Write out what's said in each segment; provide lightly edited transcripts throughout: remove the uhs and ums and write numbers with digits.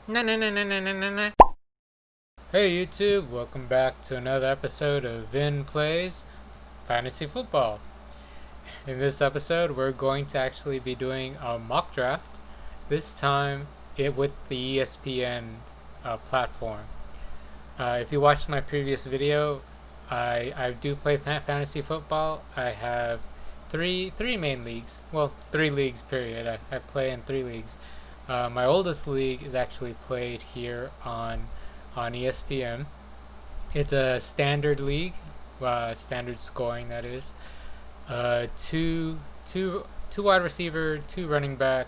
Na na na na na na na na. Hey YouTube, welcome back to another episode of Vin Plays Fantasy Football. In this episode, we're going to actually be doing a mock draft. This time, it with the ESPN platform. If you watched my previous video, I do play fantasy football. I have three main leagues. Well, 3 leagues period. I play in 3 leagues. My oldest league is actually played here on ESPN. It's a standard league, standard scoring that is. Two wide receiver, two running back,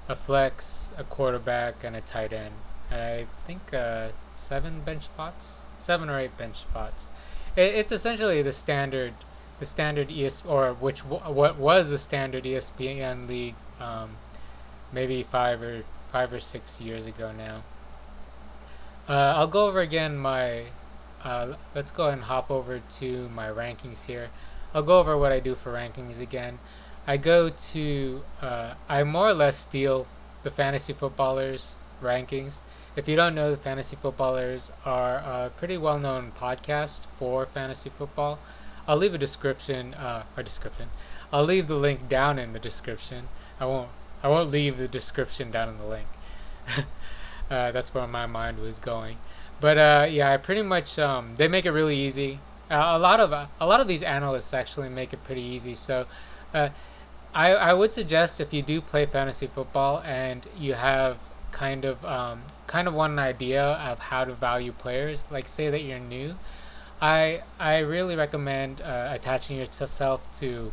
a flex, a quarterback, and a tight end. And I think 7 or 8 bench spots. It's essentially the standard what was the standard ESPN league, maybe 5 or 6 years ago now. I'll go over again my. Let's go ahead and hop over to my rankings here. I'll go over what I do for rankings again. I more or less steal the fantasy footballers rankings. If you don't know, the fantasy footballers are a pretty well-known podcast for fantasy football. I'll leave a description, or description. I'll leave the link down in the description. I won't leave the description down in the link. That's where my mind was going. But yeah, I pretty much they make it really easy. A lot of these analysts actually make it pretty easy. So uh, I would suggest, if you do play fantasy football and you have kind of want an idea of how to value players, like say that you're new, I really recommend attaching yourself to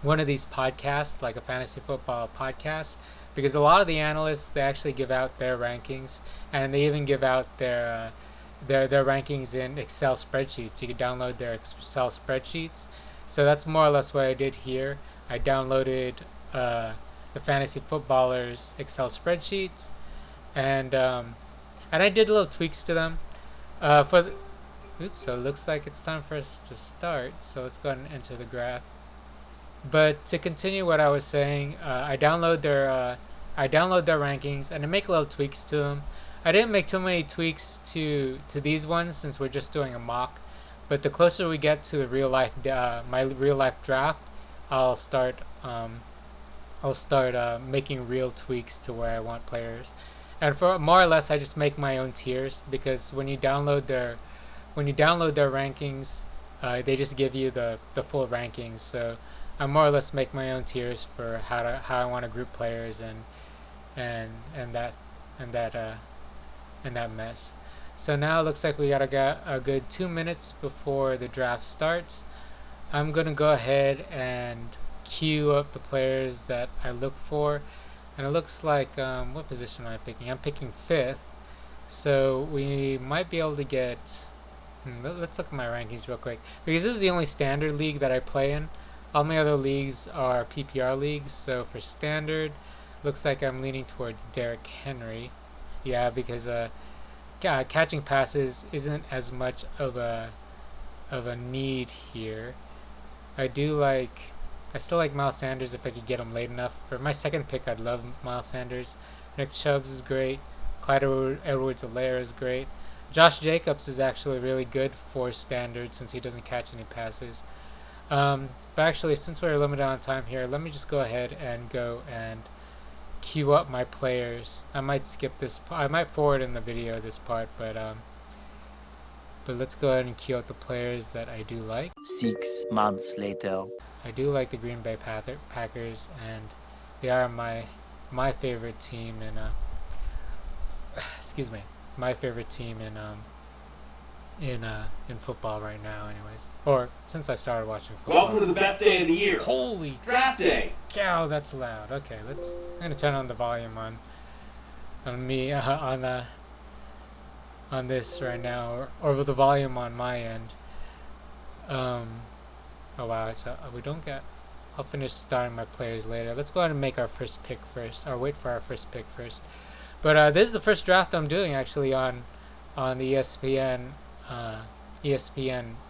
one of these podcasts, like a fantasy football podcast, because a lot of the analysts, they actually give out their rankings, and they even give out their rankings in Excel spreadsheets. You can download their Excel spreadsheets. So that's more or less what I did here. I downloaded the fantasy footballers Excel spreadsheets, and I did little tweaks to them. So it looks like it's time for us to start. So let's go ahead and enter the graph. But to continue what I was saying, I download their rankings, and I make little tweaks to them. I didn't make too many tweaks to these ones since we're just doing a mock. But the closer we get to the my real life draft, I'll start making real tweaks to where I want players. And for more or less, I just make my own tiers, because when you download their rankings, they just give you the full rankings. So I more or less make my own tiers for how I want to group players and that mess. So now it looks like we got a good 2 minutes before the draft starts. I'm gonna go ahead and queue up the players that I look for, and it looks like what position am I picking? I'm picking 5th, so we might be able to get. Let's look at my rankings real quick, because this is the only standard league that I play in. All my other leagues are PPR leagues. So for standard, looks like I'm leaning towards Derrick Henry. Yeah, because catching passes isn't as much of a need here. I still like Miles Sanders if I could get him late enough. For my second pick, I'd love Miles Sanders. Nick Chubbs is great. Clyde Edwards-Helaire is great. Josh Jacobs is actually really good for standard since he doesn't catch any passes. But actually, since we're limited on time here, let me just go ahead and queue up my players. I might skip this. I might forward in the video this part, but let's go ahead and queue up the players that I do like. 6 months later. I do like the Green Bay Packers, and they are my favorite team in excuse me, my favorite team in football right now, anyways. Or since I started watching football. Welcome to the best day of the year. Holy Draft day. cow, that's loud. Okay, I'm gonna turn on the volume on me on this right now, or with the volume on my end. Oh wow, so we don't get. I'll finish starting my players later. Let's go ahead and make our first pick first, or wait for our first pick first. But this is the first draft I'm doing actually on the ESPN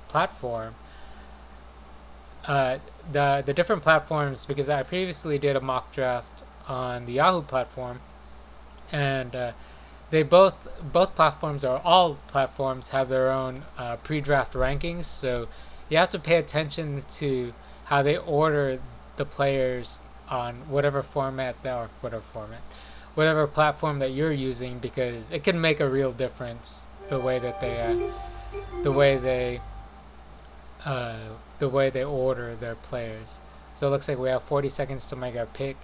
platform. The different platforms, because I previously did a mock draft on the Yahoo platform, and they both platforms, or all platforms, have their own pre-draft rankings. So you have to pay attention to how they order the players on whatever platform that you're using, because it can make a real difference the way that the way they uh, the way they order their players. So it looks like we have 40 seconds to make our pick.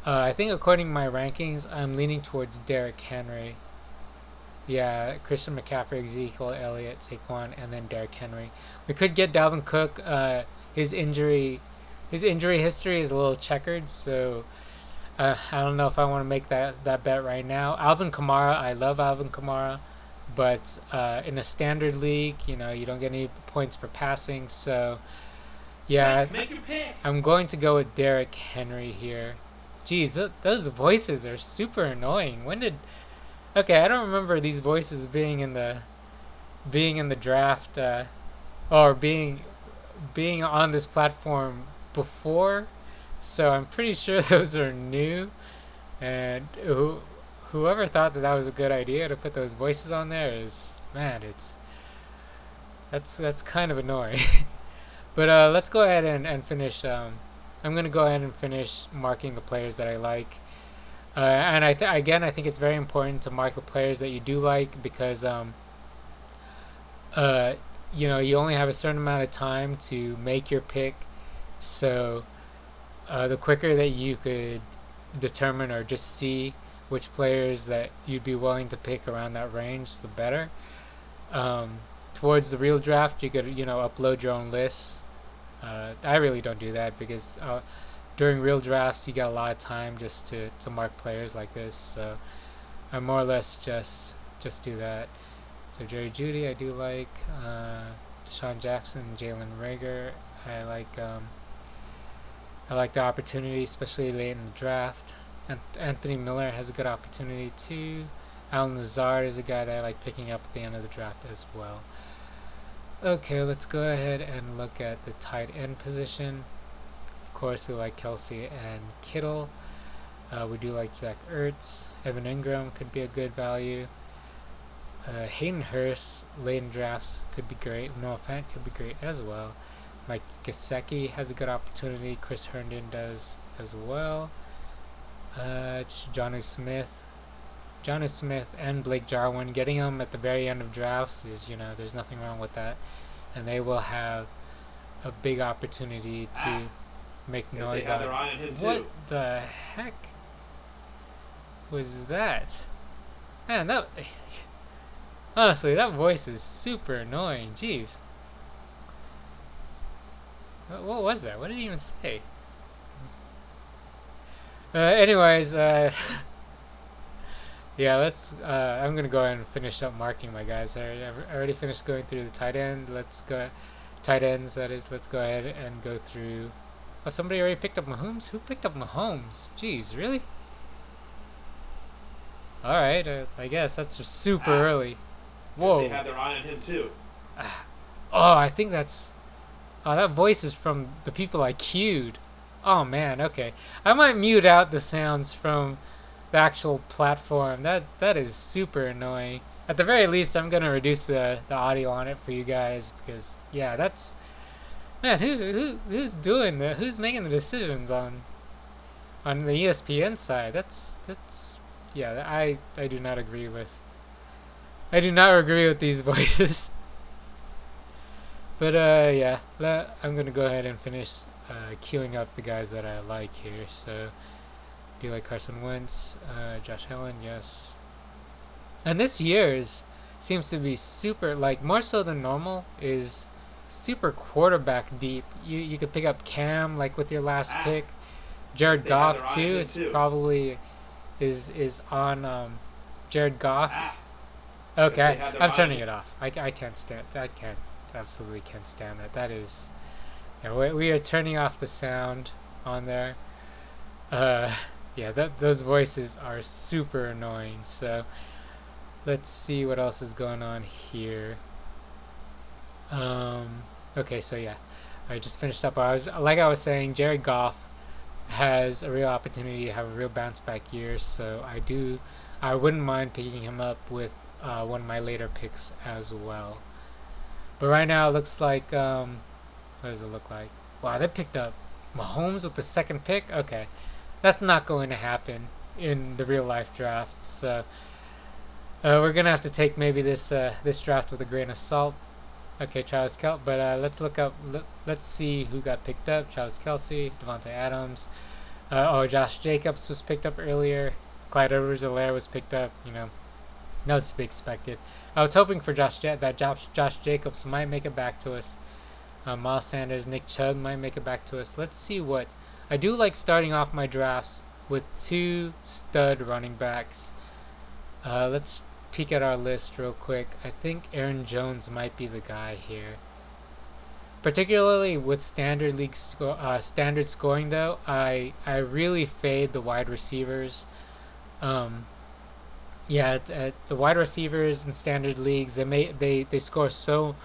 I think according to my rankings, I'm leaning towards Derrick Henry. Yeah, Christian McCaffrey, Ezekiel Elliott, Saquon, and then Derrick Henry. We could get Dalvin Cook. His injury, his injury history is a little checkered, so I don't know if I want to make that bet right now. Alvin Kamara, I love Alvin Kamara, but in a standard league, you don't get any points for passing. So yeah, Make your pick. I'm going to go with Derrick Henry here. Geez, those voices are super annoying. When did? Okay, I don't remember these voices being in the draft, or being on this platform before. So I'm pretty sure those are new. And whoever thought that was a good idea to put those voices on there is, man, that's kind of annoying. But let's go ahead and finish. I'm gonna go ahead and finish marking the players that I like. And I think it's very important to mark the players that you do like, because uh, you only have a certain amount of time to make your pick. So the quicker that you could determine or just see which players that you'd be willing to pick around that range, the better. Um, Towards the real draft, you could upload your own lists. I really don't do that, because during real drafts you got a lot of time just to mark players like this. So I more or less just do that. So Jerry Jeudy I do like, Deshaun Jackson, Jalen Rager. I like the opportunity, especially late in the draft. And Anthony Miller has a good opportunity too. Alan Lazard is a guy that I like picking up at the end of the draft as well. Okay, let's go ahead and look at the tight end position. Of course, we like Kelsey and Kittle. We do like Zach Ertz. Evan Ingram could be a good value. Hayden Hurst, late in drafts, could be great. Noah Fant could be great as well. Mike Gesicki has a good opportunity. Chris Herndon does as well. Jonnu Smith. Jonnu Smith and Blake Jarwin, getting them at the very end of drafts is, there's nothing wrong with that. And they will have a big opportunity to make noise out of him. What the heck was that? Man, honestly, that voice is super annoying. Jeez. What was that? What did he even say? Anyways, yeah, I'm gonna go ahead and finish up marking my guys. I already finished going through the tight end. Tight ends, that is. Let's go ahead and go through. Oh, somebody already picked up Mahomes? Who picked up Mahomes? Jeez, really? Alright, I guess that's just super early. Whoa. They have their eye on him too. Oh, I think that's... Oh, that voice is from the people I queued. Oh, man, okay. I might mute out the sounds from the actual platform. That is super annoying. At the very least, I'm gonna reduce the audio on it for you guys, because yeah, that's, man, who's doing that? Who's making the decisions on the ESPN side? That's yeah. I do not agree with. I do not agree with these voices. But yeah, I'm gonna go ahead and finish queuing up the guys that I like here. So, do you like Carson Wentz? Josh Allen, yes. And this year's seems to be super, like, more so than normal, is super quarterback deep. You could pick up Cam, like, with your last pick. Jared Goff too is probably is on Jared Goff. Okay, I'm turning it off. I can't stand that. Absolutely can't stand that. That is, yeah, we are turning off the sound on there. Yeah, those voices are super annoying. So let's see what else is going on here. Okay, so yeah, I just finished up. I was saying, Jared Goff has a real opportunity to have a real bounce back year. So I wouldn't mind picking him up with one of my later picks as well. But right now it looks like what does it look like? Wow, they picked up Mahomes with the second pick. Okay, that's not going to happen in the real life draft. So we're gonna have to take maybe this draft with a grain of salt. Okay, Travis Kelce. But let's look up. Let's see who got picked up. Travis Kelce, Devontae Adams. Josh Jacobs was picked up earlier. Clyde Edwards-Helaire was picked up. That was to be expected. I was hoping for Josh Jacobs might make it back to us. Miles Sanders, Nick Chubb might make it back to us. Let's see what. I do like starting off my drafts with 2 stud running backs. Let's peek at our list real quick. I think Aaron Jones might be the guy here. Particularly with standard standard scoring though, I really fade the wide receivers. At the wide receivers in standard leagues, they score so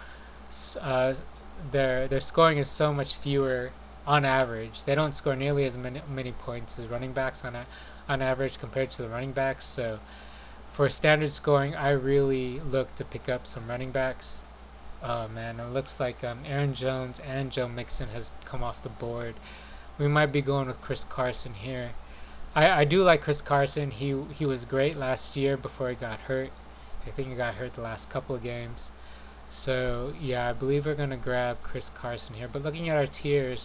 their scoring is so much fewer on average. They don't score nearly as many points as running backs on average compared to the running backs. So for standard scoring, I really look to pick up some running backs. Oh man, it looks like Aaron Jones and Joe Mixon has come off the board. We might be going with Chris Carson here. I do like Chris Carson. He was great last year before he got hurt. I think he got hurt the last couple of games. So yeah, I believe we're gonna grab Chris Carson here. But looking at our tier,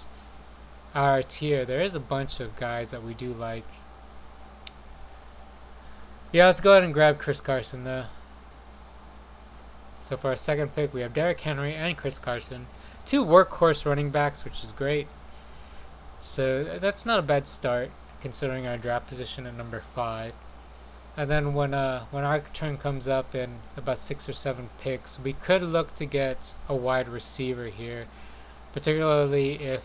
there is a bunch of guys that we do like. Yeah, let's go ahead and grab Chris Carson though. So for our second pick, we have Derrick Henry and Chris Carson, 2 workhorse running backs, which is great. So that's not a bad start considering our draft position at number 5. And then when our turn comes up in about 6 or 7 picks, we could look to get a wide receiver here, particularly if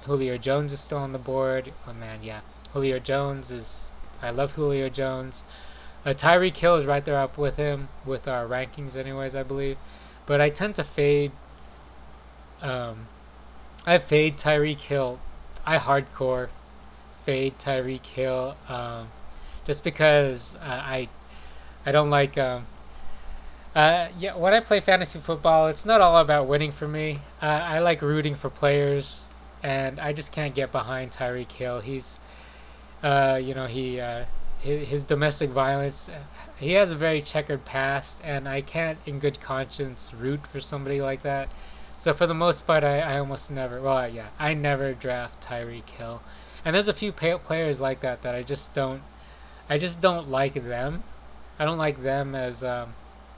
Julio Jones is still on the board. Oh man, yeah, Julio Jones is. I love Julio Jones. Tyreek Hill is right there up with him with our rankings, anyways, I believe. But I tend to fade. I fade Tyreek Hill. I hardcore fade Tyreek Hill. Just because I don't like when I play fantasy football, it's not all about winning for me. I like rooting for players, and I just can't get behind Tyreek Hill. He's his domestic violence. He has a very checkered past, and I can't in good conscience root for somebody like that. So for the most part, I almost never. Well, yeah, I never draft Tyreek Hill, and there's a few players like that I just don't. I just don't like them. I don't like them as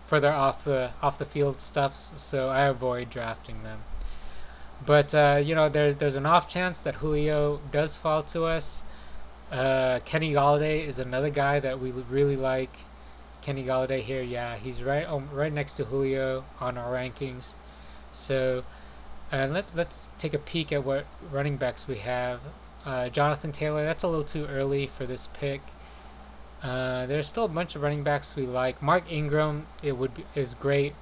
for their off the field stuffs, so I avoid drafting them. But there's an off chance that Julio does fall to us. Kenny Galladay is another guy that we really like. Kenny Galladay here, yeah, he's right next to Julio on our rankings. So let's take a peek at what running backs we have. Jonathan Taylor, that's a little too early for this pick. There's still a bunch of running backs we like. Mark Ingram, is great,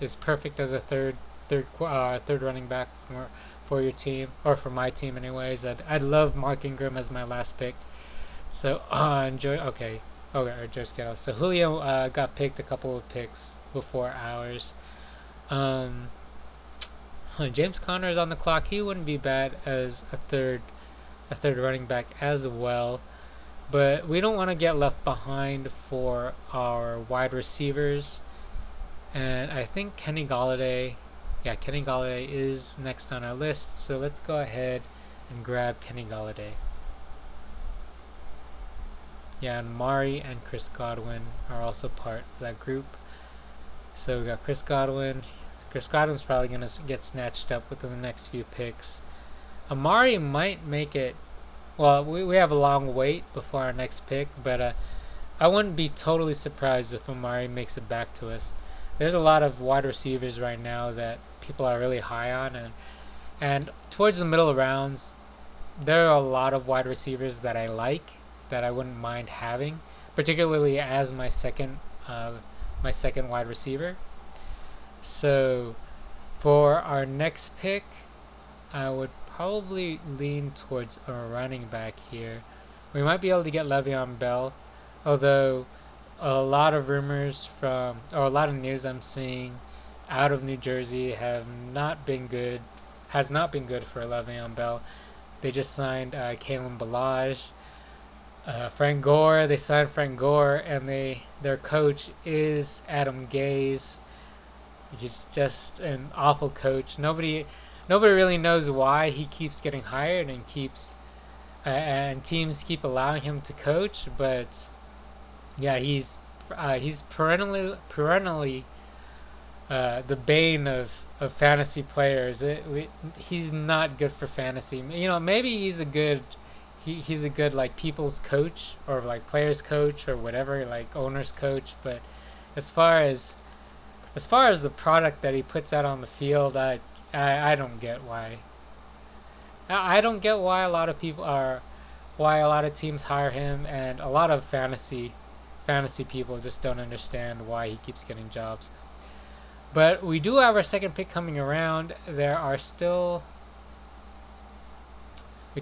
is perfect as a third running back for your team, or for my team, anyways. I'd love Mark Ingram as my last pick. So enjoy. Okay, or just Kittle. So Julio got picked a couple of picks before ours. James Conner is on the clock. He wouldn't be bad as a third running back as well. But we don't want to get left behind for our wide receivers. And I think Kenny Galladay is next on our list. So let's go ahead and grab Kenny Galladay. Yeah, and Mari and Chris Godwin are also part of that group. So we got Chris Godwin. Chris Godwin's probably going to get snatched up within the next few picks. Amari might make it. Well, we have a long wait before our next pick, but I wouldn't be totally surprised if Amari makes it back to us. There's a lot of wide receivers right now that people are really high on, and towards the middle rounds, there are a lot of wide receivers that I like, that I wouldn't mind having, particularly as my second wide receiver. So for our next pick, I would probably lean towards a running back here. We might be able to get Le'Veon Bell, although a lot of rumors or a lot of news I'm seeing out of New Jersey have not been good, has not been good for Le'Veon Bell. They just signed Kalen Ballage, Frank Gore. They signed Frank Gore, and their coach is Adam Gase. He's just an awful coach. Nobody really knows why he keeps getting hired and teams keep allowing him to coach. But yeah, he's perennially the bane of fantasy players. He's not good for fantasy. Maybe he's a good like people's coach or like players coach or whatever, like owners coach. But as far as the product that he puts out on the field, I don't get why. I don't get why why a lot of teams hire him, and a lot of fantasy people just don't understand why he keeps getting jobs. But we do have our second pick coming around. We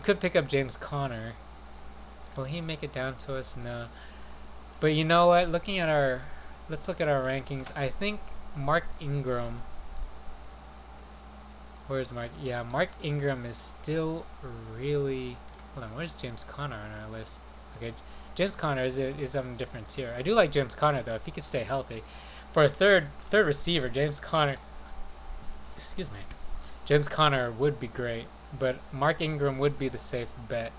could pick up James Conner. Will he make it down to us? No. But you know what? Let's look at our rankings. I think Mark Ingram. Where's Mark? Yeah, Mark Ingram is still really. Hold on, where's James Conner on our list? Okay, James Conner is on a different tier. I do like James Conner though, if he could stay healthy. For a third receiver, James Conner. Excuse me. James Conner would be great, but Mark Ingram would be the safe bet.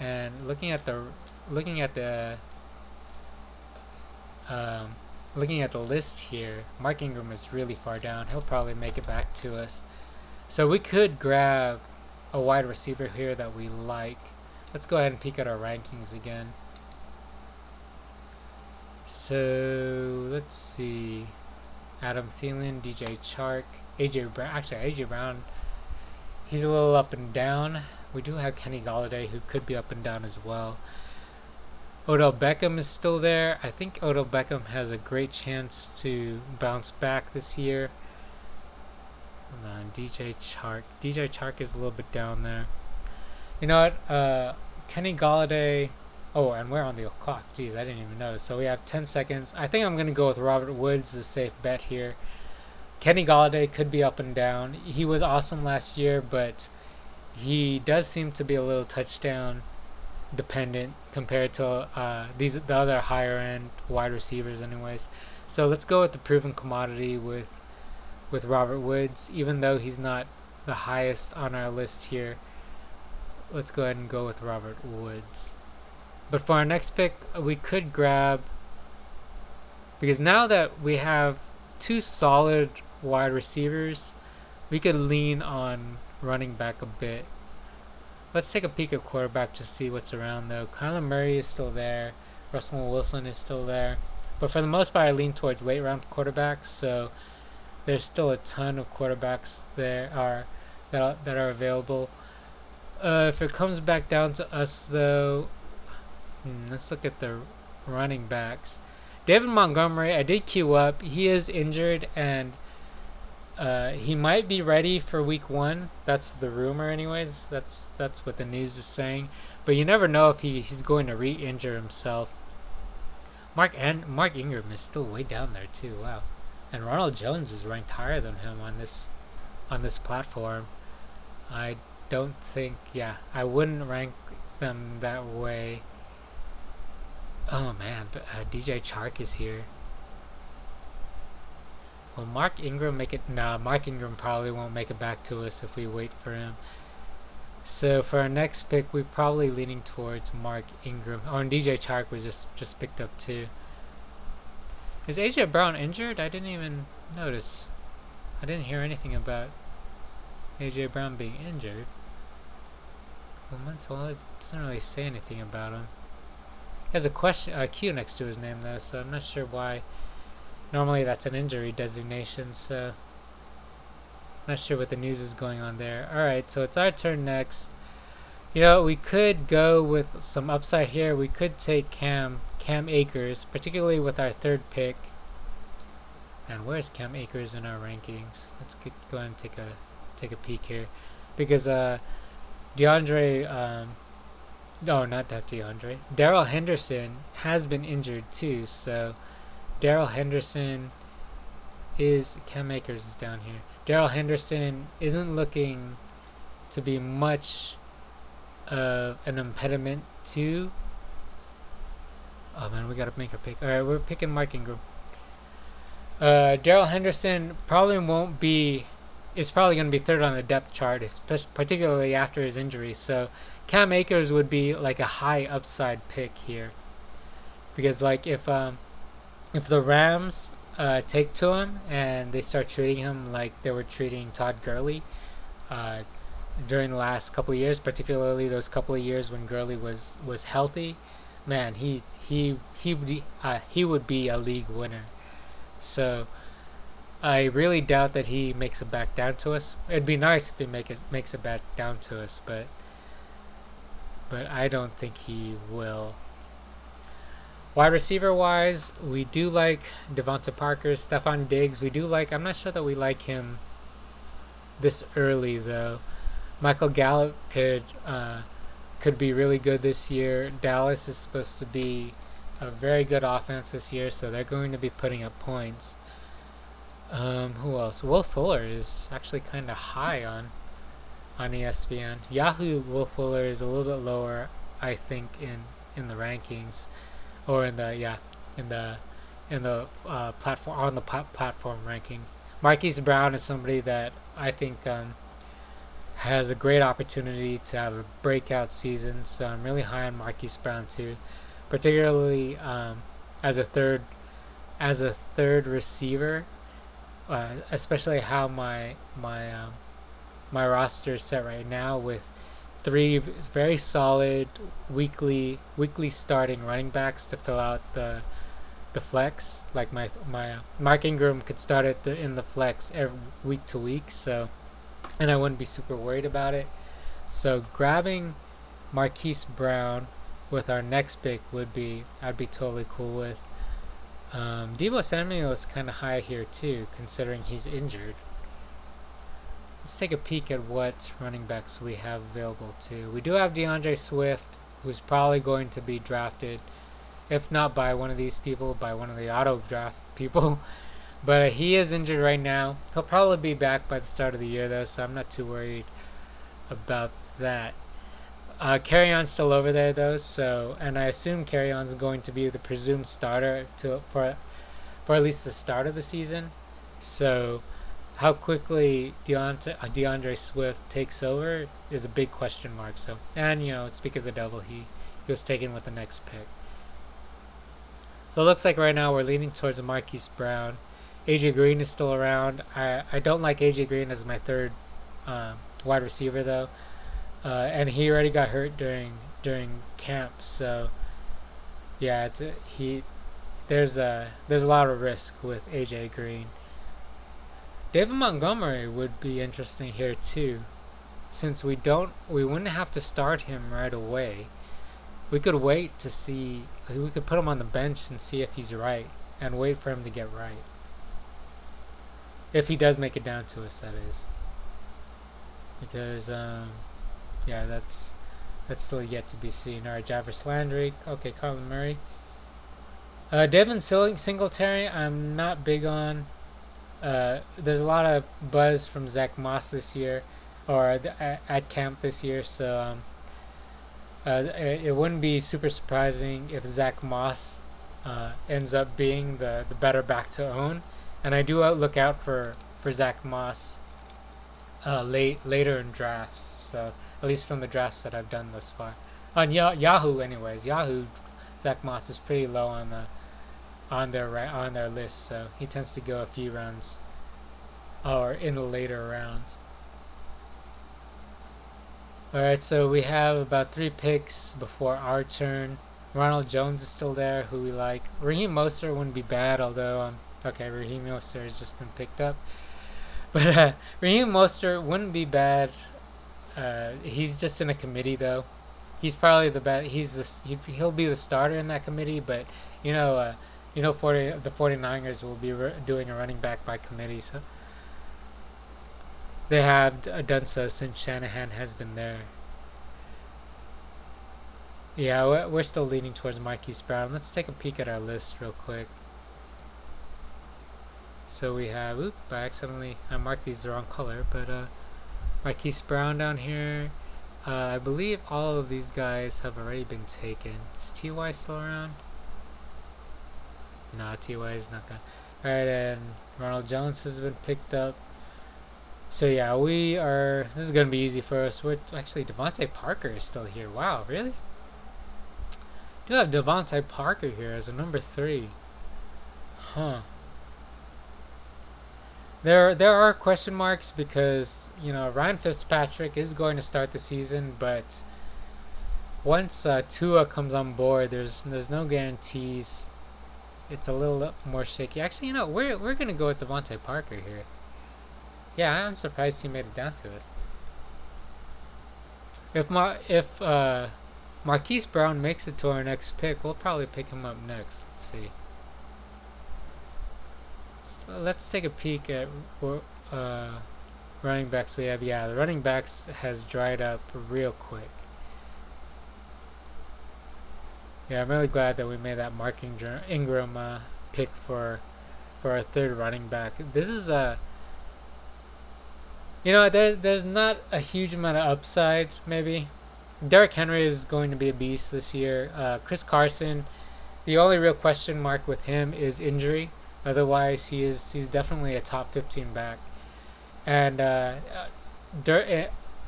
And looking at the list here, Mark Ingram is really far down. He'll probably make it back to us. So we could grab a wide receiver here that we like. Let's go ahead and peek at our rankings again. So let's see. Adam Thielen, DJ Chark, AJ Brown. Actually, AJ Brown, he's a little up and down. We do have Kenny Golladay, who could be up and down as well. Odell Beckham is still there. I think Odell Beckham has a great chance to bounce back this year. Hold on, DJ Chark. DJ Chark is a little bit down there. You know what? Kenny Golladay. Oh, and we're on the clock. Jeez, I didn't even notice. So we have 10 seconds. I think I'm going to go with Robert Woods, the safe bet here. Kenny Golladay could be up and down. He was awesome last year, but he does seem to be a little touchdown dependent compared to the other higher end wide receivers anyways. So let's go with the proven commodity with Robert Woods, even though he's not the highest on our list here. Let's go ahead and go with Robert Woods. But for our next pick, we could grab, because now that we have two solid wide receivers, we could lean on running back a bit. Let's take a peek at quarterback to see what's around though. Kyler Murray is still there. Russell Wilson is still there. But for the most part, I lean towards late round quarterbacks. So there's still a ton of quarterbacks that are available. If it comes back down to us though, let's look at the running backs. David Montgomery, I did queue up. He is injured and he might be ready for week 1. That's the rumor anyways. That's what the news is saying. But you never know if he's going to re-injure himself. Mark Ingram is still way down there too. Wow. And Ronald Jones is ranked higher than him on this platform. I don't think, I wouldn't rank them that way. Oh man, but DJ Chark is here. Will Mark Ingram make it? Nah, Mark Ingram probably won't make it back to us if we wait for him. So for our next pick, we're probably leaning towards Mark Ingram. Oh, and DJ Chark was just picked up too. Is AJ Brown injured? I didn't even notice. I didn't hear anything about AJ Brown being injured. Well, it doesn't really say anything about him. He has a Q next to his name though, so I'm not sure why. Normally that's an injury designation, so not sure what the news is going on there. Alright, so it's our turn next. You know, we could go with some upside here. We could take Cam Akers, particularly with our third pick. And where's Cam Akers in our rankings? Let's go ahead and take a peek here. Because DeAndre No, not that DeAndre. Daryl Henderson has been injured too, so Daryl Henderson is Cam Akers is down here. Daryl Henderson isn't looking to be much of an impediment to. Oh man, we gotta make a pick. All right, we're picking Mark Ingram. Daryl Henderson probably won't be. Is probably going to be third on the depth chart, particularly after his injury. So Cam Akers would be like a high upside pick here, because like if the Rams take to him and they start treating him like they were treating Todd Gurley uh, during the last couple of years, particularly those couple of years when Gurley was healthy, man, he would be a league winner. So I really doubt that he makes it back down to us. It'd be nice if he makes it back down to us, but I don't think he will. Wide receiver wise, we do like Devonta Parker, Stephon Diggs. We do like. I'm not sure that we like him this early though. Michael Gallup could be really good this year. Dallas is supposed to be a very good offense this year, so they're going to be putting up points. Who else? Will Fuller is actually kind of high on ESPN. Yahoo Will Fuller is a little bit lower, I think, in the rankings, or in the platform on the platform rankings. Marquise Brown is somebody that I think has a great opportunity to have a breakout season. So I'm really high on Marquise Brown too, particularly as a third receiver. Especially how my roster is set right now with three very solid weekly starting running backs to fill out the flex. Like my Mark Ingram could start in the flex every week to week, so and I wouldn't be super worried about it. So grabbing Marquise Brown with our next pick I'd be totally cool with. Deebo Samuel is kind of high here too, considering he's injured. Let's take a peek at what running backs we have available too. We do have DeAndre Swift, who's probably going to be drafted, if not by one of these people, by one of the auto draft people. But he is injured right now. He'll probably be back by the start of the year though, so I'm not too worried about that. Carry On's still over there though, so and I assume Carry On's going to be the presumed starter for at least the start of the season. So how quickly DeAndre Swift takes over is a big question mark. So and speak of the devil, he was taken with the next pick. So it looks like right now we're leaning towards Marquise Brown. AJ Green is still around. I don't like AJ Green as my third wide receiver though. And he already got hurt during camp, so yeah, there's a lot of risk with AJ Green. David Montgomery would be interesting here too, since we wouldn't have to start him right away. We could wait to see. We could put him on the bench and see if he's right, and wait for him to get right. If he does make it down to us, that is, because yeah, that's still yet to be seen. Alright, Jarvis Landry. Okay, Colin Murray. Devin Singletary, I'm not big on. There's a lot of buzz from Zach Moss this year, or at camp this year, so it wouldn't be super surprising if Zach Moss ends up being the better back to own. And I do look out for Zach Moss later in drafts, so at least from the drafts that I've done thus far. On Yahoo, anyways, Zach Moss is pretty low on their list, so he tends to go a few rounds or in the later rounds. Alright, so we have about 3 picks before our turn. Ronald Jones is still there, who we like. Raheem Mostert wouldn't be bad, although okay, Raheem Mostert has just been picked up. But Raheem Mostert wouldn't be bad. He's just in a committee though. He's probably the best. He'll be the starter in that committee, but the 49ers will be doing a running back by committee, so they have done so since Shanahan has been there. Yeah, we're still leaning towards Marquise Brown. Let's take a peek at our list real quick. So we have, I marked these the wrong color, but Marquise Brown down here. I believe all of these guys have already been taken. Is TY still around? No, TY is not gonna. Alright, and Ronald Jones has been picked up. So yeah, this is gonna be easy for us. We're actually, Devontae Parker is still here. Wow, really? Do have Devontae Parker here as a number 3. Huh. There are question marks because Ryan Fitzpatrick is going to start the season, but once Tua comes on board, there's no guarantees. It's a little more shaky. Actually, we're gonna go with Devontae Parker here. Yeah, I'm surprised he made it down to us. If Marquise Brown makes it to our next pick, we'll probably pick him up next. Let's see. Let's take a peek at running backs we have. Yeah, the running backs has dried up real quick. Yeah, I'm really glad that we made that Mark Ingram pick for our third running back. This is there's not a huge amount of upside. Maybe Derrick Henry is going to be a beast this year. Chris Carson, the only real question mark with him is injury. Otherwise, he's definitely a top 15 back. And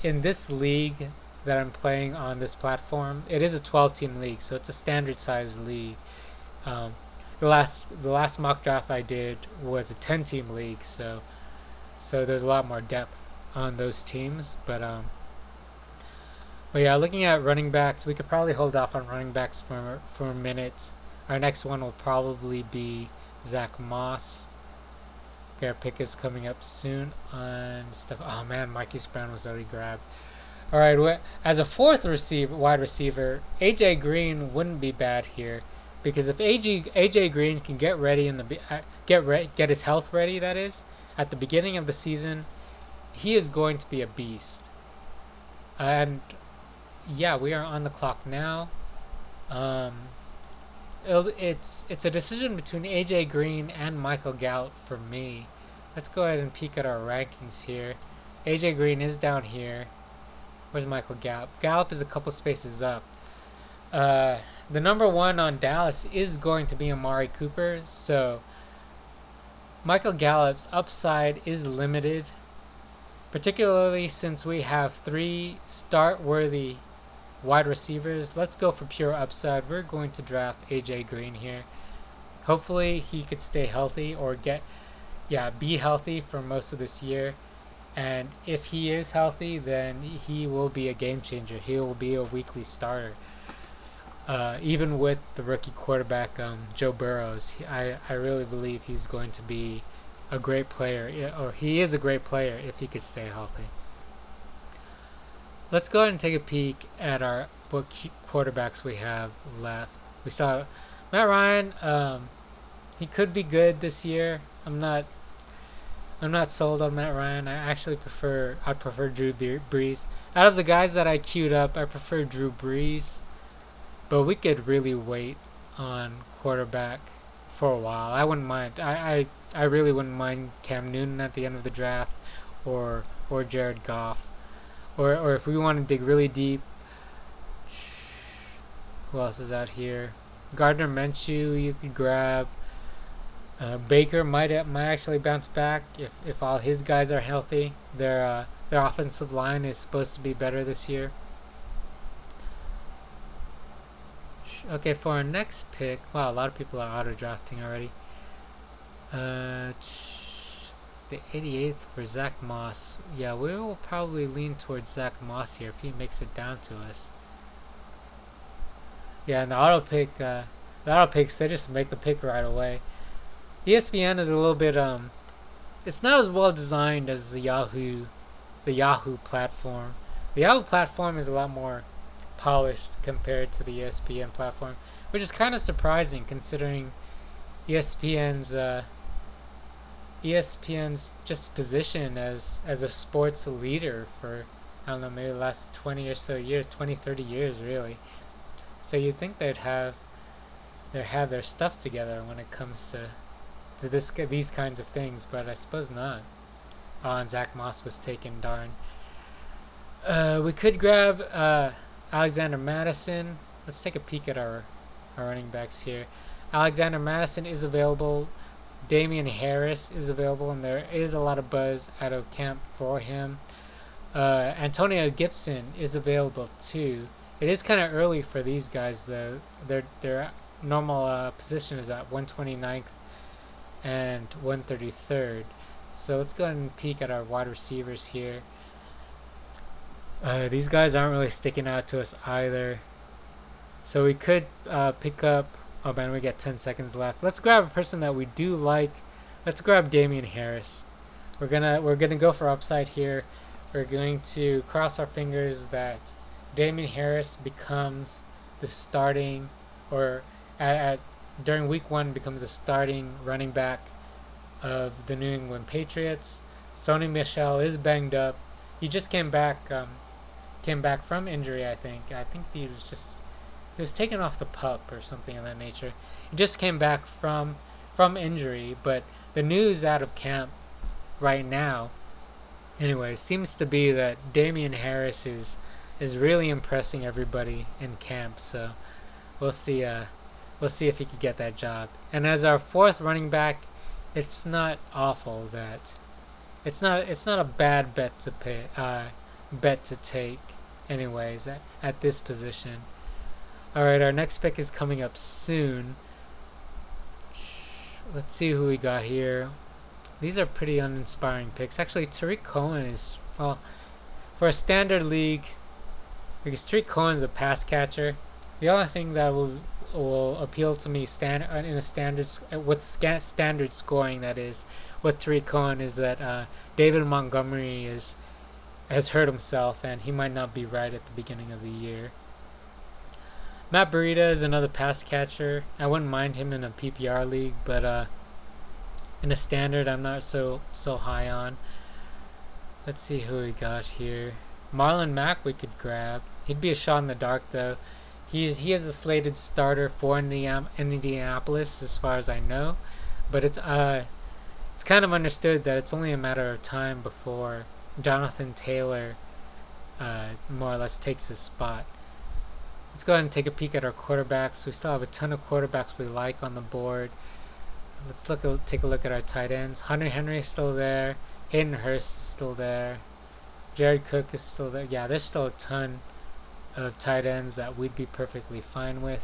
in this league that I'm playing on this platform, it is a 12-team league, so it's a standard size league. The last mock draft I did was a 10-team league, so there's a lot more depth on those teams. But yeah, looking at running backs, we could probably hold off on running backs for a minute. Our next one will probably be Zach Moss. Okay, our pick is coming up soon on stuff. Oh man, Marquise Brown was already grabbed. All right, as a fourth wide receiver, AJ Green wouldn't be bad here, because if AJ Green can get ready get his health ready, that is, at the beginning of the season, he is going to be a beast. And yeah, we are on the clock now. It's a decision between AJ Green and Michael Gallup for me. Let's go ahead and peek at our rankings here. AJ Green is down here. Where's Michael Gallup? Gallup is a couple spaces up. The number 1 on Dallas is going to be Amari Cooper, so Michael Gallup's upside is limited, particularly since we have 3 start-worthy wide receivers. Let's go for pure upside. We're going to draft AJ Green here. Hopefully he could stay healthy or be healthy for most of this year. And if he is healthy, then he will be a game changer. He will be a weekly starter. Even with the rookie quarterback, Joe Burrows, I really believe he's going to be a great player, or he is a great player if he could stay healthy. Let's go ahead and take a peek at what quarterbacks we have left. We saw Matt Ryan. He could be good this year. I'm not sold on Matt Ryan. I'd prefer Drew Brees. Out of the guys that I queued up, I prefer Drew Brees. But we could really wait on quarterback for a while. I wouldn't mind. I really wouldn't mind Cam Newton at the end of the draft, or Jared Goff. Or if we want to dig really deep, who else is out here? Gardner Minshew you could grab. Baker might actually bounce back if all his guys are healthy. Their offensive line is supposed to be better this year. Okay, for our next pick, wow, a lot of people are auto drafting already. The 88th for Zach Moss. Yeah, we will probably lean towards Zach Moss here if he makes it down to us. Yeah, and the auto picks, they just make the pick right away. ESPN is a little bit it's not as well designed as the Yahoo platform. The Yahoo platform is a lot more polished compared to the ESPN platform, which is kind of surprising considering ESPN's just position as a sports leader for, I don't know, maybe the last 20 or so years, 20, 30 years really. So you'd think they'd have their stuff together when it comes to these kinds of things, but I suppose not. And Zach Moss was taken. Darn. We could grab Alexander Madison. Let's take a peek at our running backs here. Alexander Madison is available. Damian Harris is available, and there is a lot of buzz out of camp for him. Antonio Gibson is available too. It is kind of early for these guys though. Their normal position is at 129th and 133rd. So let's go ahead and peek at our wide receivers here. These guys aren't really sticking out to us either. So we could pick up. Oh man, we got 10 seconds left. Let's grab a person that we do like. Let's grab Damian Harris. We're gonna go for upside here. We're going to cross our fingers that Damian Harris becomes the starting, or during week 1 becomes the starting running back of the New England Patriots. Sony Michel is banged up. He just came back from injury. I think he was taken off the pup or something of that nature. He just came back from injury, but the news out of camp right now, anyway, seems to be that Damian Harris is really impressing everybody in camp. So we'll see if he could get that job. And as our 4th running back, it's not awful that it's not a bad bet to take anyways at this position. Alright, our next pick is coming up soon. Let's see who we got here. These are pretty uninspiring picks. Actually, Tariq Cohen is, well, for a standard league, because Tariq Cohen is a pass catcher. The only thing that will appeal to me in a standard scoring, that is, with Tariq Cohen, is that David Montgomery has hurt himself and he might not be right at the beginning of the year. Matt Breida is another pass catcher. I wouldn't mind him in a PPR league, but in a standard, I'm not so high on. Let's see who we got here. Marlon Mack we could grab. He'd be a shot in the dark though. He is a slated starter for Indianapolis as far as I know, but it's kind of understood that it's only a matter of time before Jonathan Taylor more or less takes his spot. Let's go ahead and take a peek at our quarterbacks. We still have a ton of quarterbacks we like on the board. Let's take a look at our tight ends. Hunter Henry is still there. Hayden Hurst is still there. Jared Cook is still there. Yeah, there's still a ton of tight ends that we'd be perfectly fine with.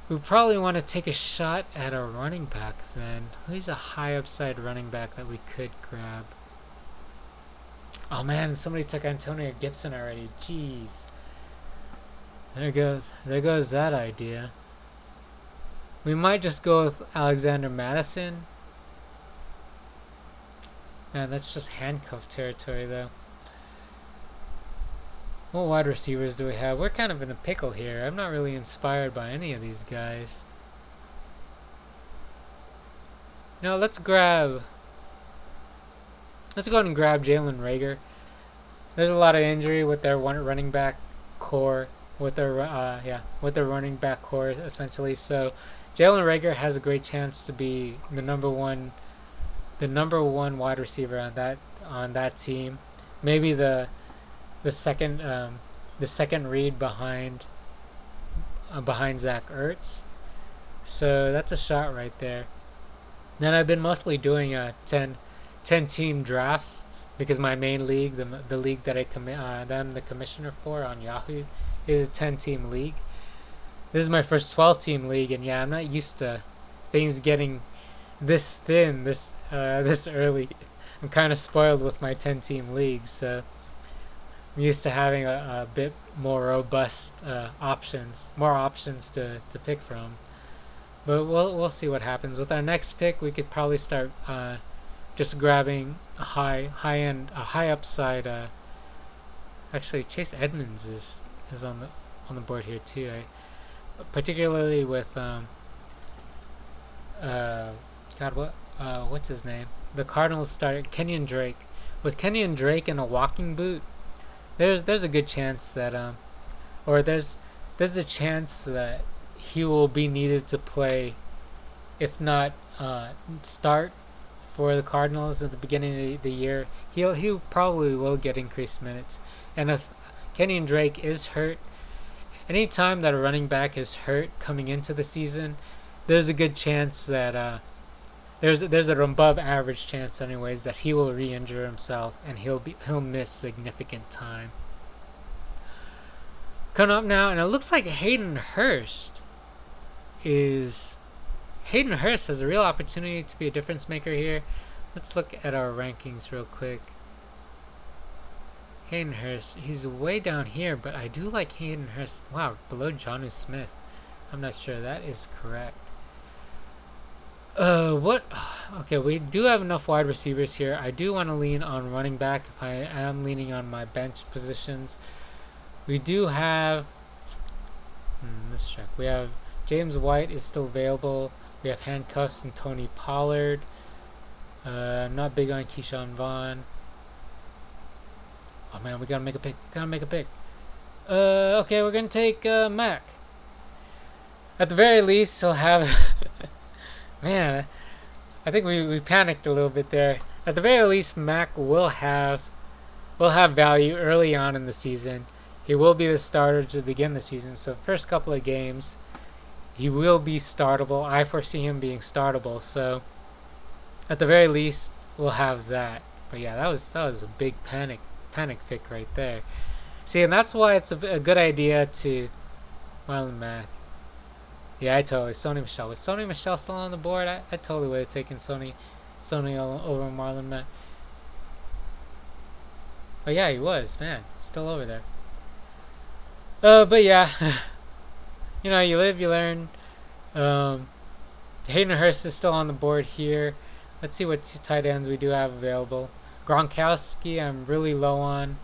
We probably want to take a shot at a running back then. Who's a high upside running back that we could grab? Oh man, somebody took Antonio Gibson already. Jeez. There goes that idea. We might just go with Alexander Madison. Man, that's just handcuff territory though. What wide receivers do we have? We're kind of in a pickle here. I'm not really inspired by any of these guys. No, let's go ahead and grab Jalen Reagor. There's a lot of injury with their running back core. With their running back core essentially. So Jalen Reagor has a great chance to be the number one wide receiver on that team. Maybe the second read behind Zach Ertz. So that's a shot right there. Then I've been mostly doing 10 team drafts because my main league, the league that I'm the commissioner for on Yahoo, is a 10-team league. This is my first 12-team league, and yeah, I'm not used to things getting this thin this early. I'm kind of spoiled with my 10-team league, so I'm used to having a bit more robust options to pick from. But we'll see what happens. With our next pick, we could probably start just grabbing a high upside. Actually, Chase Edmonds is on the board here too. Particularly with what's his name? The Cardinals started Kenyon Drake. With Kenyon Drake in a walking boot, there's a good chance that there's a chance that he will be needed to play, if not start for the Cardinals at the beginning of the year. He probably will get increased minutes, and if Kenyon Drake is hurt, anytime that a running back is hurt coming into the season, there's a good chance that there's an above average chance, anyways, that he will re-injure himself and he'll miss significant time. Coming up now, and it looks like Hayden Hurst has a real opportunity to be a difference maker here. Let's look at our rankings real quick. Hayden Hurst, he's way down here, but I do like Hayden Hurst. Wow, below Jonnu Smith. I'm not sure that is correct. What? Okay, we do have enough wide receivers here. I do want to lean on running back if I am leaning on my bench positions. We do have... let's check. We have James White is still available. We have handcuffs and Tony Pollard. I'm not big on Keyshawn Vaughn. Oh man, we gotta make a pick. Okay, we're gonna take Mac. At the very least, he'll have... Man, I think we panicked a little bit there. At the very least, Mac will have value early on in the season. He will be the starter to begin the season. So first couple of games, he will be startable. I foresee him being startable. So at the very least, we'll have that. But yeah, that was a big panic pick right there. See, and that's why it's a good idea to Marlon Mack. Yeah, Sony Michel. Was Sony Michel still on the board? I totally would have taken Sony over Marlon Mack. Oh yeah, he was. Man, still over there. But yeah, you live, you learn. Hayden Hurst is still on the board here. Let's see what tight ends we do have available. Gronkowski, I'm really low on.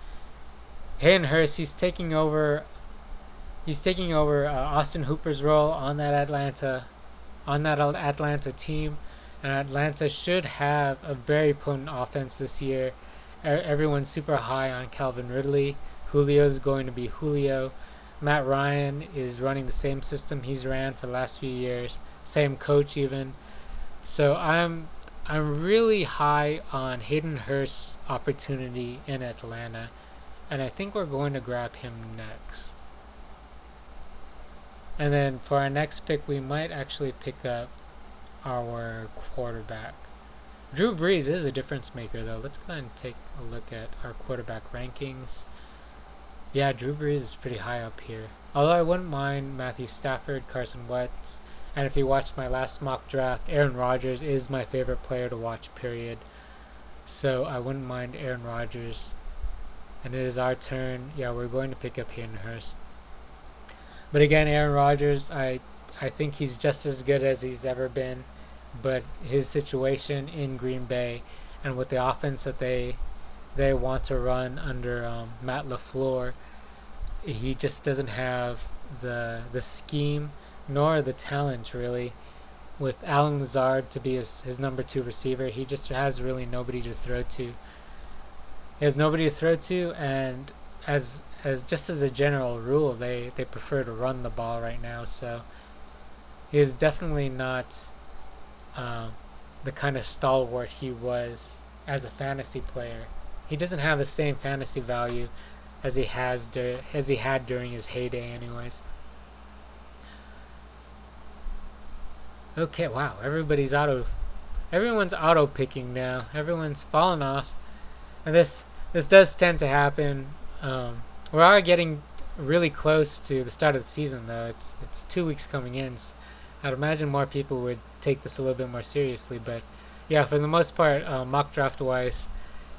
Hayden Hurst, he's taking over Austin Hooper's role on that Atlanta team, and Atlanta should have a very potent offense this year. Everyone's super high on Calvin Ridley. Julio's going to be Julio. Matt Ryan is running the same system he's ran for the last few years, same coach even. So I'm really high on Hayden Hurst's opportunity in Atlanta, and I think we're going to grab him next. And then for our next pick, we might actually pick up our quarterback. Drew Brees is a difference maker, though. Let's go ahead and take a look at our quarterback rankings. Yeah, Drew Brees is pretty high up here. Although I wouldn't mind Matthew Stafford, Carson Wentz, and if you watched my last mock draft, Aaron Rodgers is my favorite player to watch, period. So I wouldn't mind Aaron Rodgers. And it is our turn. Yeah, we're going to pick up Hayden Hurst. But again, Aaron Rodgers, I think he's just as good as he's ever been. But his situation in Green Bay and with the offense that they want to run under Matt LaFleur, he just doesn't have the scheme nor the talent, really. With Alan Lazard to be his number 2 receiver, he just has really nobody to throw to. He has nobody to throw to, and as just as a general rule, they prefer to run the ball right now. So he is definitely not the kind of stalwart he was as a fantasy player. He doesn't have the same fantasy value as he had during his heyday, anyways. Okay, wow, everyone's auto picking now. Everyone's falling off, and this does tend to happen. We are getting really close to the start of the season, though. It's 2 weeks coming in. So I'd imagine more people would take this a little bit more seriously, but yeah, for the most part, mock draft wise,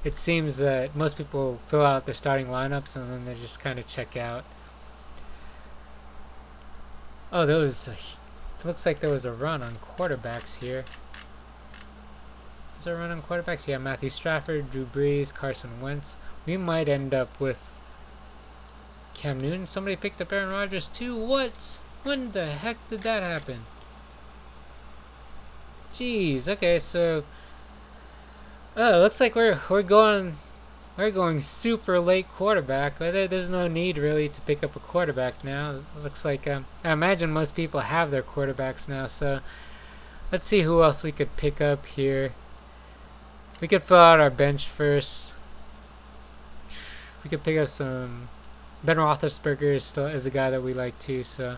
it seems that most people fill out their starting lineups and then they just kind of check out. Oh, it looks like there was a run on quarterbacks here. Is there a run on quarterbacks? Yeah, Matthew Stafford, Drew Brees, Carson Wentz. We might end up with Cam Newton. Somebody picked up Aaron Rodgers too. What? When the heck did that happen? Jeez. Okay, so it looks like we're going We're going super late quarterback. There's no need really to pick up a quarterback now. It looks like I imagine most people have their quarterbacks now. So let's see who else we could pick up here. We could fill out our bench first. We could pick up some. Ben Roethlisberger is a guy that we like too. So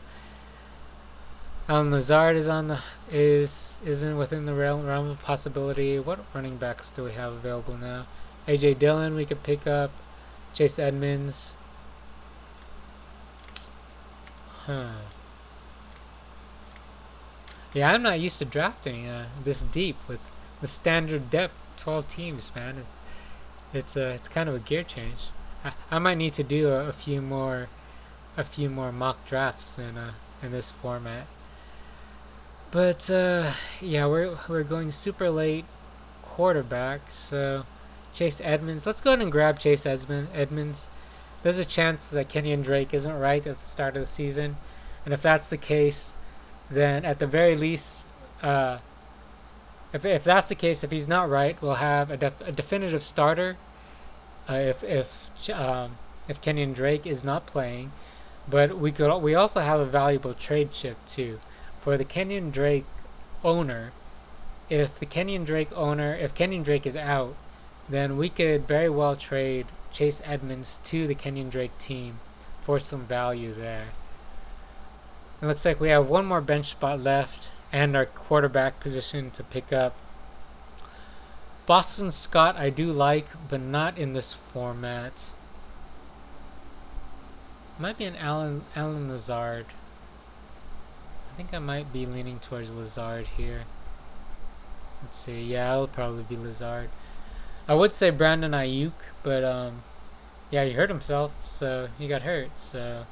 Lazard isn't within the realm of possibility. What running backs do we have available now? AJ Dillon we could pick up. Chase Edmonds. Yeah, I'm not used to drafting this deep with the standard depth, 12 teams, man. It's kind of a gear change. I might need to do a few more mock drafts in this format. But yeah, we're going super late quarterback, so Chase Edmonds. Let's go ahead and grab Chase Edmonds. There's a chance that Kenyon Drake isn't right at the start of the season, and if that's the case, then at the very least, if that's the case, if he's not right, we'll have a definitive starter. If Kenyon Drake is not playing, but we also have a valuable trade chip too for the Kenyon Drake owner. If Kenyon Drake is out, then we could very well trade Chase Edmonds to the Kenyon Drake team for some value there. It looks like we have one more bench spot left and our quarterback position to pick up. Boston Scott I do like, but not in this format. Might be an Alan Lazard. I think I might be leaning towards Lazard here. Let's see. Yeah, it'll probably be Lazard. I would say Brandon Ayuk, but yeah, he hurt himself, so he got hurt. So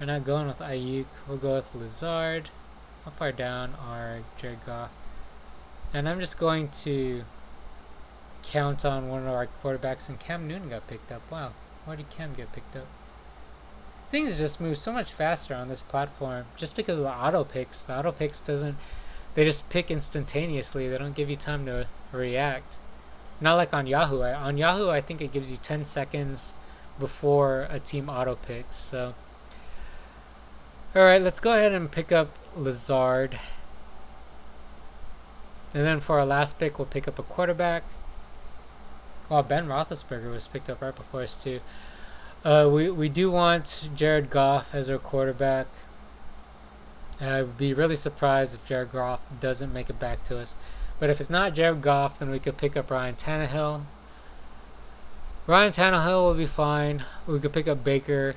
we're not going with Ayuk. We'll go with Lazard. How far down are Jared Goff? And I'm just going to count on one of our quarterbacks, and Cam Newton got picked up. Wow, why did Cam get picked up? Things just move so much faster on this platform just because of the auto picks. The auto picks they just pick instantaneously. They don't give you time to react. Not like on Yahoo. On Yahoo, I think it gives you 10 seconds before a team auto picks. So, all right, let's go ahead and pick up Lazard. And then for our last pick, we'll pick up a quarterback. Well, Ben Roethlisberger was picked up right before us too. We do want Jared Goff as our quarterback. I would be really surprised if Jared Goff doesn't make it back to us. But if it's not Jared Goff, then we could pick up Ryan Tannehill. Ryan Tannehill will be fine. We could pick up Baker.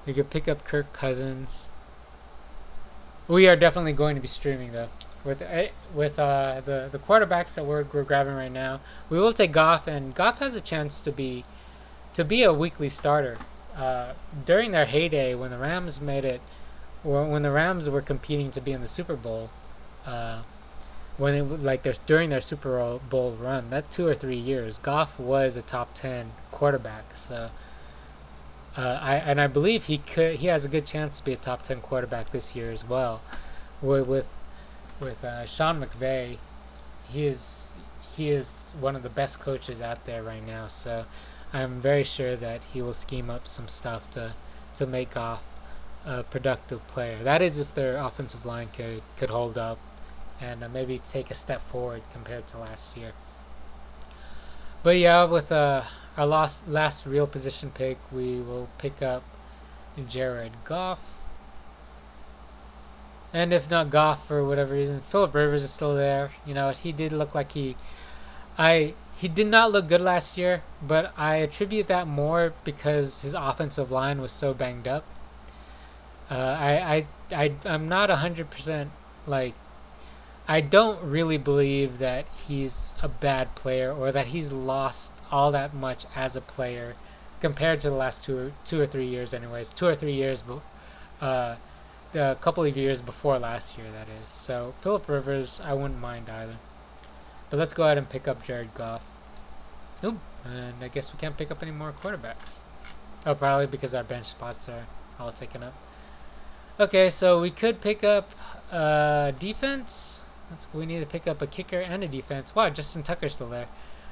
We could pick up Kirk Cousins. We are definitely going to be streaming though. With the quarterbacks that we're grabbing right now, we will take Goff, and Goff has a chance to be a weekly starter. During their heyday, when the Rams when the Rams were competing to be in the Super Bowl, during their Super Bowl run, that 2 or 3 years, Goff was a top 10 quarterback. So, I believe he has a good chance to be a top 10 quarterback this year as well. With Sean McVay, he is one of the best coaches out there right now. So, I'm very sure that he will scheme up some stuff to make Goff a productive player. That is if their offensive line could hold up and maybe take a step forward compared to last year. But yeah, with our last real position pick, we will pick up Jared Goff. And if not Goff for whatever reason, Phillip Rivers is still there. You know, he did look like he did not look good last year, but I attribute that more because his offensive line was so banged up. I'm not 100% like, I don't really believe that he's a bad player or that he's lost all that much as a player compared to the last two or 3 years anyways. 2 or 3 years, the couple of years before last year, that is. So Phillip Rivers, I wouldn't mind either. But let's go ahead and pick up Jared Goff. Oop, and I guess we can't pick up any more quarterbacks. Oh, probably because our bench spots are all taken up. Okay, so we could pick up defense. We need to pick up a kicker and a defense. Wow, Justin Tucker's still there.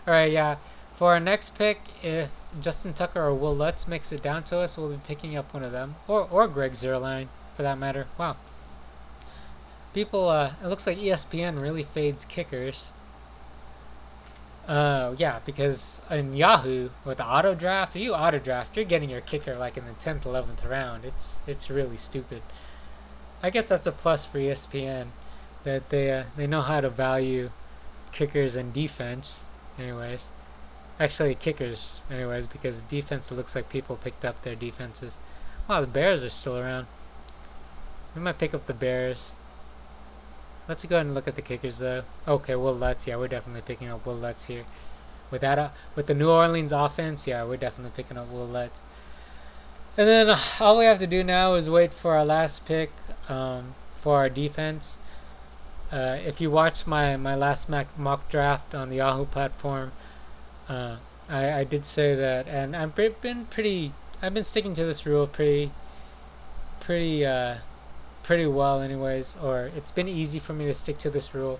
All right, yeah. For our next pick, if Justin Tucker or Will Lutz makes it down to us, we'll be picking up one of them, or Greg Zerline for that matter. Wow, people, it looks like ESPN really fades kickers. Yeah, because in Yahoo with the auto draft, if you auto draft, you're getting your kicker like in the 10th, 11th round. It's really stupid. I guess that's a plus for ESPN that they know how to value kickers and defense. Anyways, actually kickers. Anyways, because defense, it looks like people picked up their defenses. Wow, the Bears are still around. We might pick up the Bears. Let's go ahead and look at the kickers though. Okay, Will Lutz. Yeah, we're definitely picking up Will Lutz here. With that, with the New Orleans offense, yeah, we're definitely picking up Will Lutz. And then all we have to do now is wait for our last pick for our defense. If you watch my last mock draft on the Yahoo platform, I did say that, and I've been sticking to this rule pretty well, anyways. Or it's been easy for me to stick to this rule.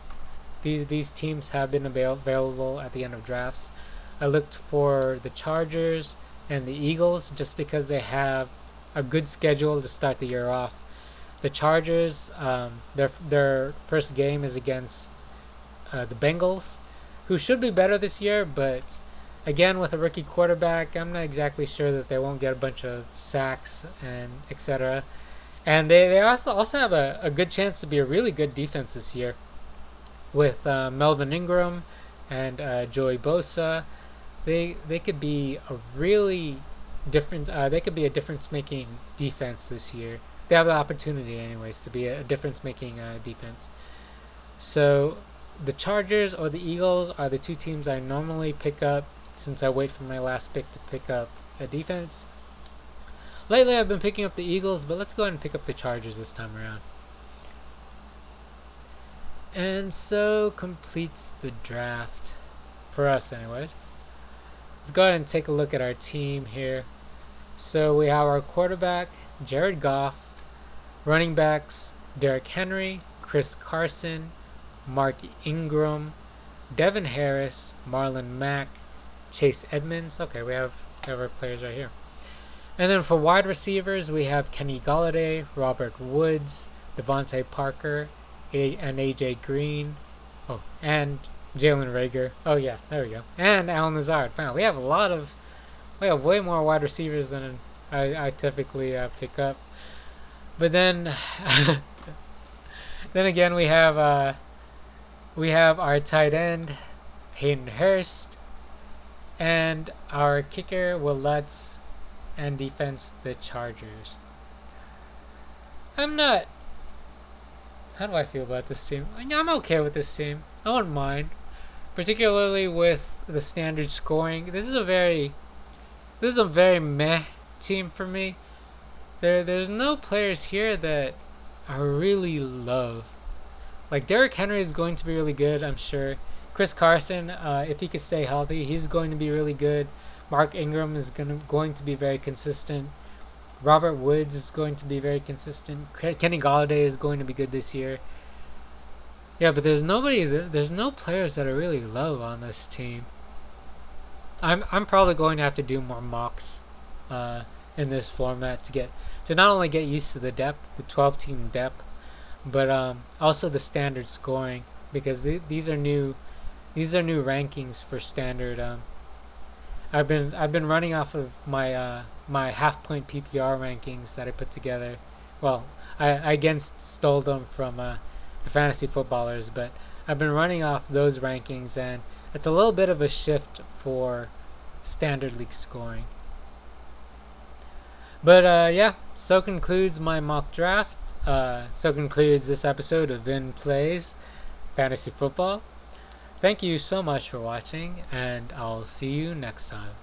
These teams have been available at the end of drafts. I looked for the Chargers and the Eagles just because they have a good schedule to start the year off. The Chargers, their first game is against the Bengals, who should be better this year, but again, with a rookie quarterback, I'm not exactly sure that they won't get a bunch of sacks and etc. And they also have a good chance to be a really good defense this year with Melvin Ingram and Joey Bosa. They could be a really different. They could be a difference-making defense this year. They have the opportunity, anyways, to be a difference-making defense. So the Chargers or the Eagles are the two teams I normally pick up since I wait for my last pick to pick up a defense. Lately, I've been picking up the Eagles, but let's go ahead and pick up the Chargers this time around. And so completes the draft for us, anyways. Let's go ahead and take a look at our team here. So we have our quarterback, Jared Goff, running backs, Derrick Henry, Chris Carson, Mark Ingram, Devin Harris, Marlon Mack, Chase Edmonds. Okay, we have our players right here. And then for wide receivers, we have Kenny Golladay, Robert Woods, Devontae Parker, and AJ Green. Oh, and Jalen Reagor. Oh yeah, there we go. And Alan Lazard. Wow, we have way more wide receivers than I typically pick up. But then, then again, we have our tight end, Hayden Hurst, and our kicker, Will Lutz, and defense, the Chargers. I'm not. How do I feel about this team? I'm okay with this team. I wouldn't mind, particularly with the standard scoring. This is a very meh team for me. There's no players here that I really love. Like Derrick Henry is going to be really good, I'm sure. Chris Carson, if he could stay healthy, he's going to be really good. Mark Ingram is going to be very consistent. Robert Woods is going to be very consistent. Kenny Golladay is going to be good this year. Yeah, but there's no players that I really love on this team. I'm probably going to have to do more mocks in this format to not only get used to the depth, the 12-team depth, but also the standard scoring, because these are new rankings for standard. I've been running off of my my half-point PPR rankings that I put together. Well, I again stole them from the fantasy footballers, but I've been running off those rankings, and it's a little bit of a shift for standard league scoring. But yeah, so concludes my mock draft. So concludes this episode of Vin Plays Fantasy Football. Thank you so much for watching, and I'll see you next time.